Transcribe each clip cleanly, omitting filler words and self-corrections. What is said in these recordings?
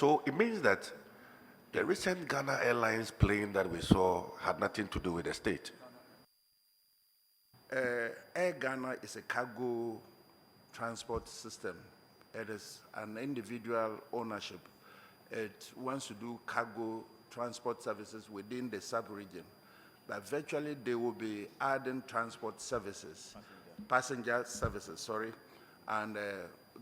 So it means that the recent Ghana Airlines plane that we saw had nothing to do with the state. Air Ghana is a cargo transport system. It is an individual ownership. It wants to do cargo transport services within the sub-region. But virtually they will be adding transport services, passenger services, sorry. And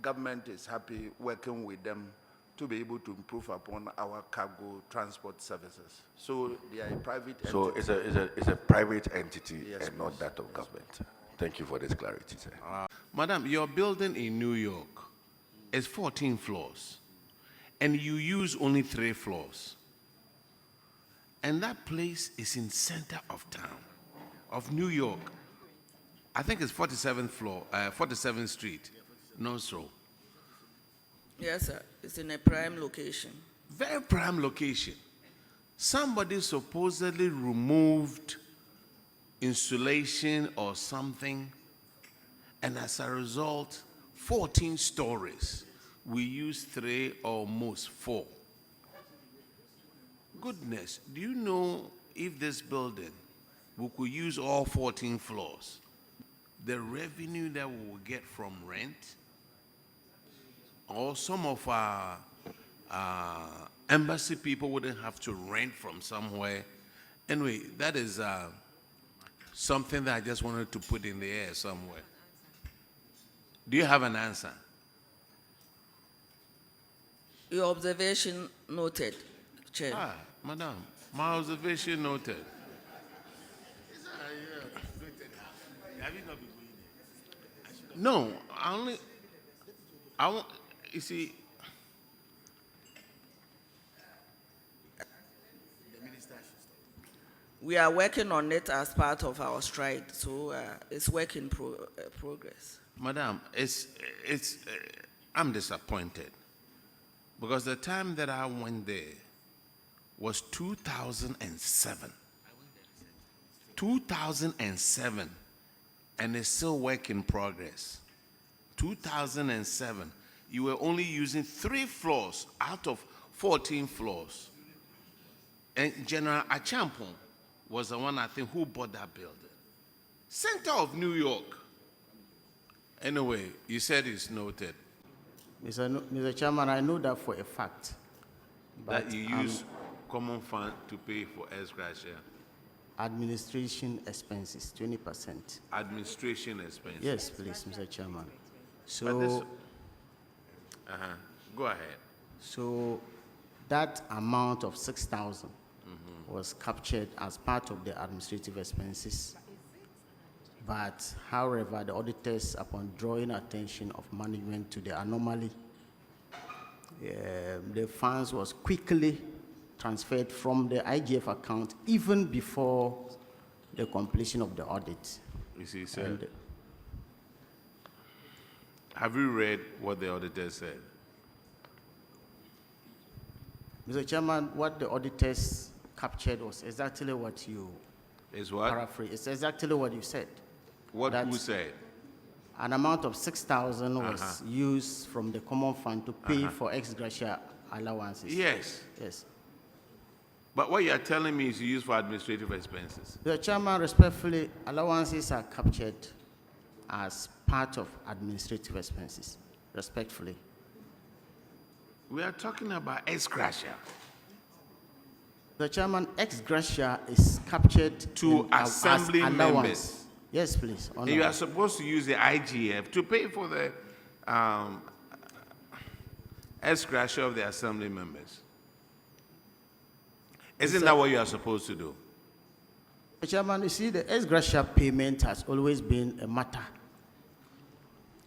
government is happy working with them to be able to improve upon our cargo transport services. So they are a private entity. So it's a private entity, Yes, and not that of government. Thank you for this clarity, sir. Madam, your building in New York is 14 floors, and you use only 3 floors. And that place is in center of town, of New York. I think it's 47th floor, 47th Street. No, so. Yes, sir. It's in a prime location. Very prime location. Somebody supposedly removed insulation or something, and as a result, 14 stories. We use 3 or most 4. Goodness, do you know if this building, we could use all 14 floors, the revenue that we will get from rent, or some of our embassy people wouldn't have to rent from somewhere. Anyway, that is something that I just wanted to put in the air somewhere. Do you have an answer? Your observation noted, Chair. Madam, my observation noted. No, you see, We are working on it as part of our stride, so it's work in progress. Madam, I'm disappointed because the time that I went there was 2007. 2007, and it's still work in progress. 2007, you were only using 3 floors out of 14 floors. And General Achampong was the one, I think, who bought that building. Center of New York. Anyway, you said it's noted. Mr. Chairman, I know that for a fact. That you use common fund to pay for ex gratia. Administration expenses, 20%. Administration expenses. Yes, please, Mr. Chairman. So, go ahead. So that amount of 6,000 was captured as part of the administrative expenses. But however, the auditors, upon drawing attention of management to the anomaly, the funds was quickly transferred from the IGF account even before the completion of the audit. You see, sir, have you read what the auditor said? Mr. Chairman, what the auditors captured was exactly what you paraphrased. It's exactly what you said. What who said? An amount of 6,000 was used from the common fund to pay for ex gratia allowances. Yes. Yes. But what you are telling me is you use for administrative expenses. The Chairman, respectfully, allowances are captured as part of administrative expenses. Respectfully. We are talking about ex gratia. The Chairman, ex gratia is captured to assembly members. Yes, please. And you are supposed to use the IGF to pay for the ex gratia of the assembly members. Isn't that what you are supposed to do? Mr. Chairman, you see, the ex gratia payment has always been a matter.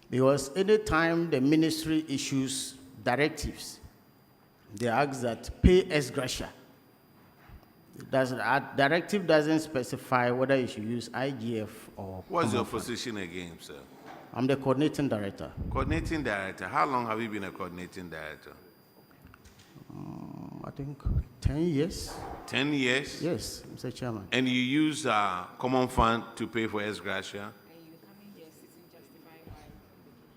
Because any time the ministry issues directives, they ask that pay ex gratia. A directive doesn't specify whether you should use IGF or... What's your position again, sir? I'm the coordinating director. Coordinating director. How long have you been a coordinating director? I think 10 years. 10 years? Yes, Mr. Chairman. And you use common fund to pay for ex gratia?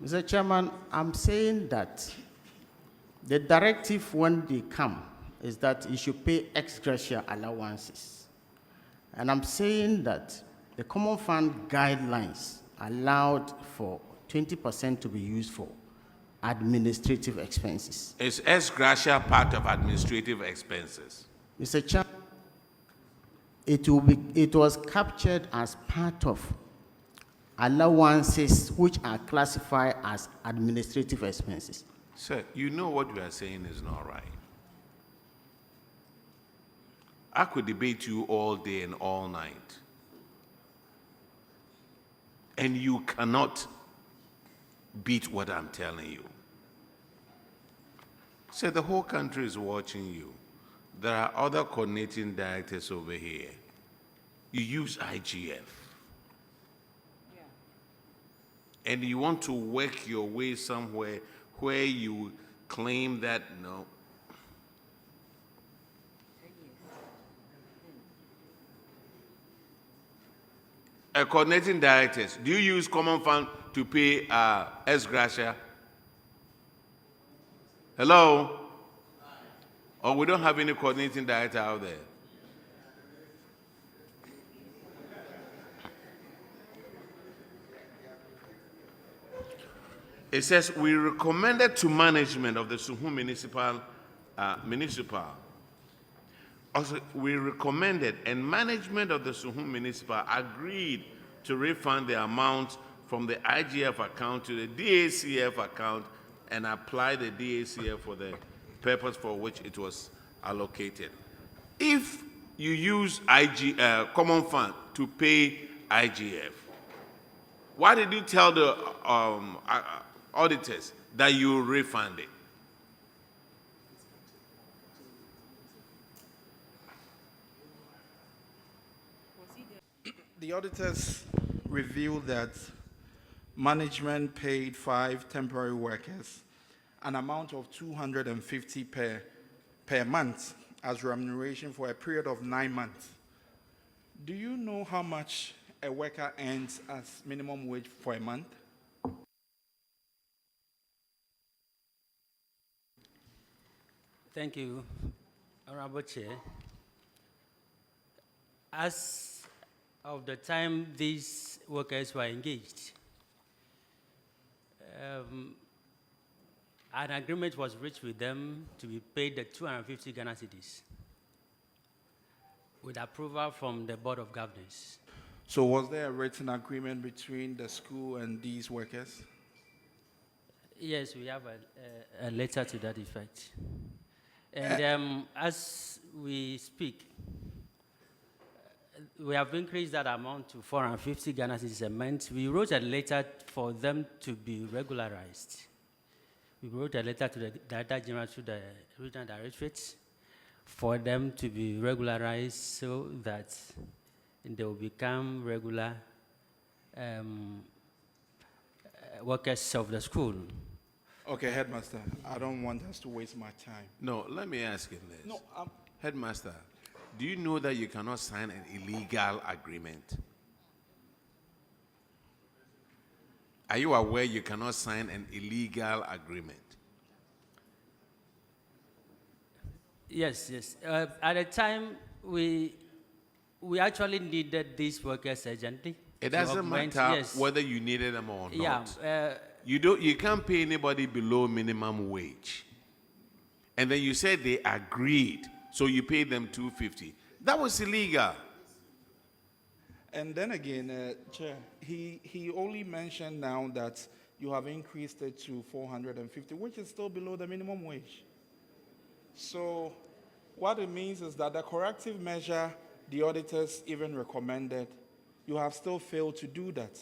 Mr. Chairman, I'm saying that The directive when they come is that you should pay ex gratia allowances. And I'm saying that the common fund guidelines allowed for 20% to be used for administrative expenses. Is ex gratia part of administrative expenses? Mr. Chairman, it was captured as part of allowances which are classified as administrative expenses. Sir, you know what you are saying is not right. I could debate you all day and all night. And you cannot beat what I'm telling you. Sir, the whole country is watching you. There are other coordinating directors over here. You use IGF. And you want to work your way somewhere where you claim that, no. Coordinating directors, do you use common fund to pay ex gratia? Hello? Or we don't have any coordinating director out there? It says, we recommended to management of the Suhum municipal. Also, we recommended, and management of the Suhum municipal agreed to refund the amount from the IGF account to the DACF account and apply the DACF for the purpose for which it was allocated. If you use common fund to pay IGF, why did you tell the auditors that you refund it? The auditors revealed that management paid 5 temporary workers an amount of 250 per month as remuneration for a period of 9 months. Do you know how much a worker earns as minimum wage for a month? Thank you, Honorable Chair. As of the time these workers were engaged, an agreement was reached with them to be paid the 250 Ghana cedis with approval from the Board of Governors. So was there a written agreement between the school and these workers? Yes, we have a letter to that effect. And as we speak, we have increased that amount to 450 Ghana cedis a month. We wrote a letter for them to be regularized. We wrote a letter to the Director General, to the Regional Directorates, for them to be regularized so that they will become regular workers of the school. Okay, Headmaster, I don't want us to waste my time. No, let me ask you this. No, Headmaster, do you know that you cannot sign an illegal agreement? Are you aware you cannot sign an illegal agreement? Yes, yes. At the time, we actually needed these workers urgently. It doesn't augment, matter yes. whether you needed them or not. Yeah. You can't pay anybody below minimum wage. And then you said they agreed, so you paid them 250. That was illegal. and then again, Chair, he only mentioned now that you have increased it to 450, which is still below the minimum wage. So what it means is that the corrective measure the auditors even recommended, you have still failed to do that.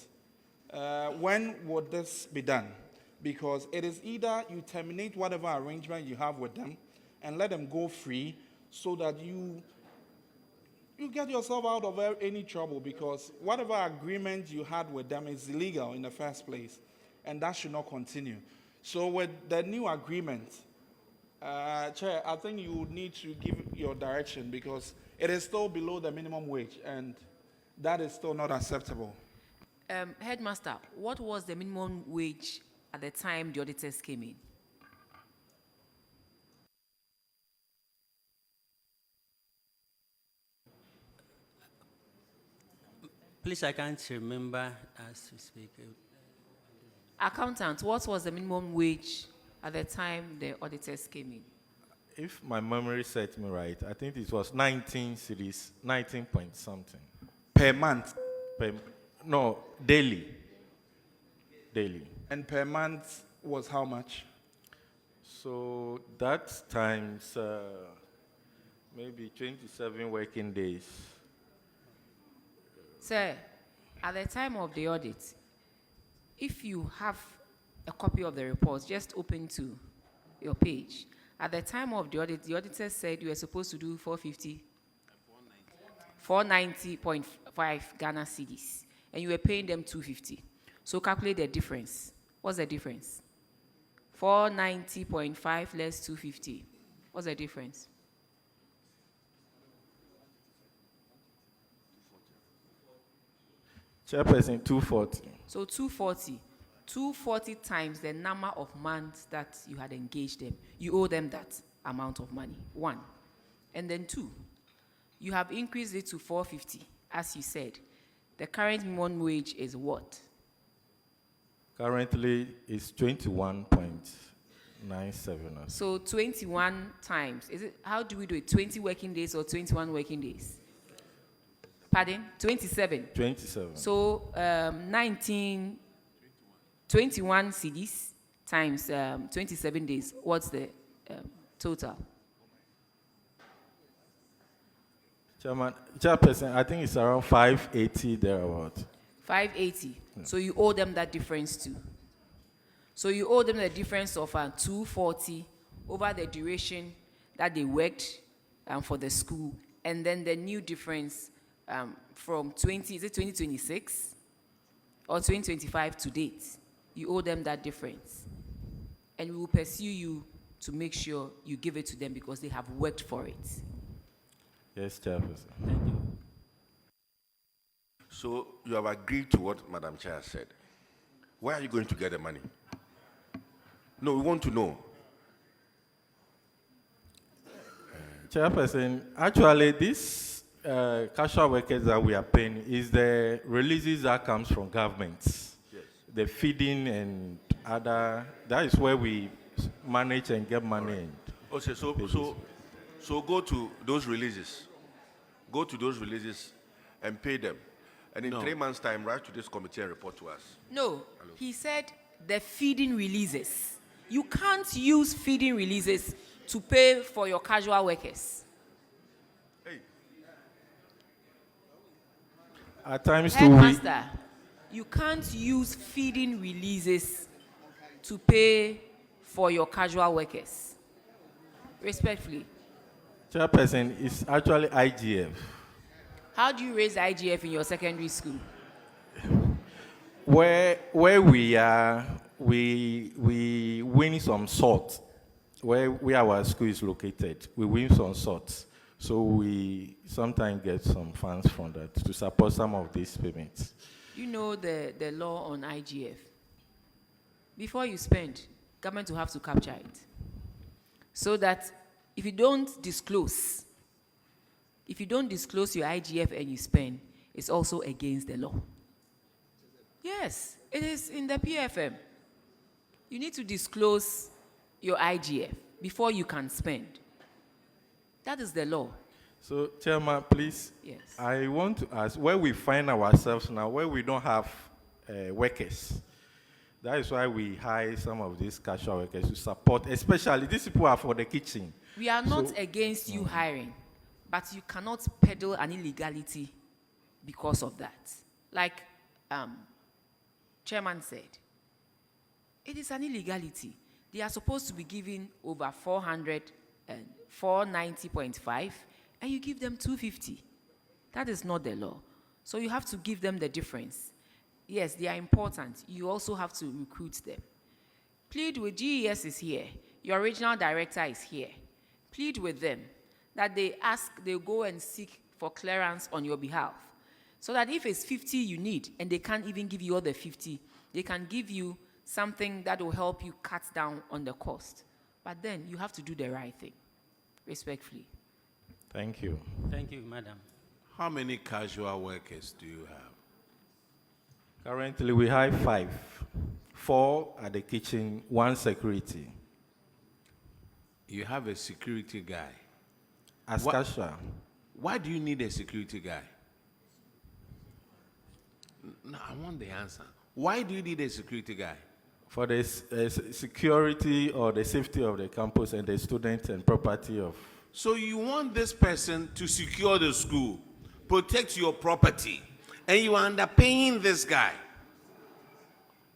When would this be done? Because it is either you terminate whatever arrangement you have with them and let them go free so that you get yourself out of any trouble, because whatever agreement you had with them is illegal in the first place, and that should not continue. So with the new agreement, Chair, I think you would need to give your direction, because it is still below the minimum wage, and that is still not acceptable. Headmaster, what was the minimum wage at the time the auditors came in? Please, I can't remember as we speak. Accountant, what was the minimum wage at the time the auditors came in? If my memory serves me right, I think it was 19 cities, 19 point something. Per month. No, daily. Daily. And per month was how much? So that times maybe 27 working days. Sir, at the time of the audit, if you have a copy of the report, just open to your page. At the time of the audit, the auditor said you were supposed to do 490.5 Ghana cedis, and you were paying them 250. So calculate the difference. What's the difference? 490.5 less 250. What's the difference? Chairperson, 240. So 240. 240 times the number of months that you had engaged them. You owe them that amount of money, one. And then two, you have increased it to 450, as you said. The current minimum wage is what? Currently, it's 21.97. So 21 times. Is it? How do we do it? 20 working days or 21 working days? Pardon? 27. 27. So 21 cedis times 27 days. What's the total? Chairperson, I think it's around 580 thereabout. 580. So you owe them that difference too. So you owe them the difference of 240 over the duration that they worked for the school, and then the new difference from 2026 or 2025 to date. You owe them that difference, and we will pursue you to make sure you give it to them because they have worked for it. Yes, Chairperson. Thank you. So you have agreed to what Madam Chair said. Where are you going to get the money? No, we want to know. Chairperson, actually, these casual workers that we are paying is the releases that comes from governments. Yes. The feeding and other, that is where we manage and get money. Right. And Okay, so go to those releases. Go to those releases and pay them. And in 3 months' time, write to this committee and report to us. No, he said the feeding releases. You can't use feeding releases to pay for your casual workers. Hey, at times too, we, Headmaster, you can't use feeding releases to pay for your casual workers. Respectfully. Chairperson, it's actually IGF. How do you raise IGF in your secondary school? Where we are, we win some salt. Where our school is located, we win some salt. So we sometimes get some funds from that to support some of these payments. You know the law on IGF. Before you spend, government will have to capture it. So that if you don't disclose your IGF and you spend, it's also against the law. Yes, it is in the PFM. You need to disclose your IGF before you can spend. That is the law. So, Chairman, please, Yes. I want to ask where we find ourselves now, where we don't have workers. That is why we hire some of these casual workers to support, especially these people are for the kitchen. We are not against you hiring, but you cannot peddle an illegality because of that. Like Chairman said, it is an illegality. They are supposed to be giving over 490.5, and you give them 250. That is not the law. So you have to give them the difference. Yes, they are important. You also have to recruit them. Plead with GES is here. Your regional director is here. Plead with them that they go and seek for clearance on your behalf. So that if it's 50 you need, and they can't even give you all the 50, they can give you something that will help you cut down on the cost. But then you have to do the right thing, respectfully. Thank you. Thank you, madam. How many casual workers do you have? Currently, we have 5. 4 at the kitchen, 1 security. You have a security guy. Askasha. Why do you need a security guy? No, I want the answer. Why do you need a security guy? For the security or the safety of the campus and the students and property of... So you want this person to secure the school, protect your property, and you are underpaying this guy.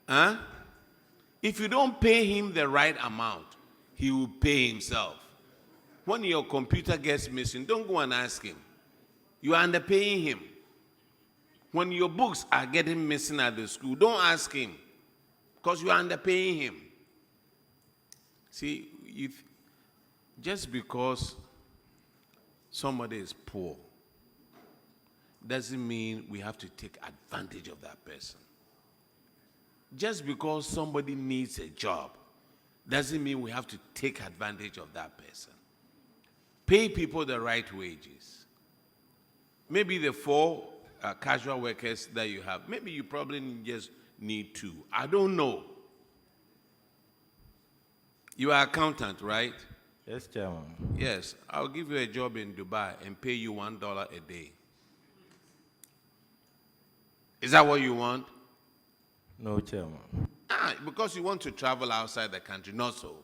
Huh? If you don't pay him the right amount, he will pay himself. When your computer gets missing, don't go and ask him. You are underpaying him. When your books are getting missing at the school, don't ask him, because you are underpaying him. See, just because somebody is poor doesn't mean we have to take advantage of that person. Just because somebody needs a job doesn't mean we have to take advantage of that person. Pay people the right wages. Maybe the 4 casual workers that you have, maybe you probably just need 2. I don't know. You are an accountant, right? Yes, Chairman. Yes. I'll give you a job in Dubai and pay you $1 a day. Is that what you want? No, Chairman. Because you want to travel outside the country, not so.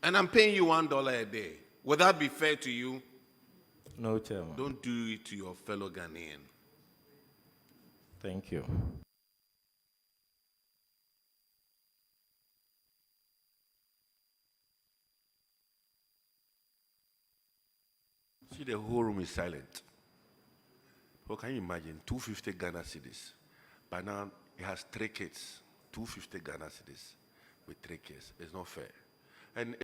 And I'm paying you $1 a day. Would that be fair to you? No, Chairman. Don't do it to your fellow Ghanaian. Thank you. See, the whole room is silent. Well, can you imagine 250 Ghana cedis? By now, it has 3 kids. 250 Ghana cedis with 3 kids. It's not fair. And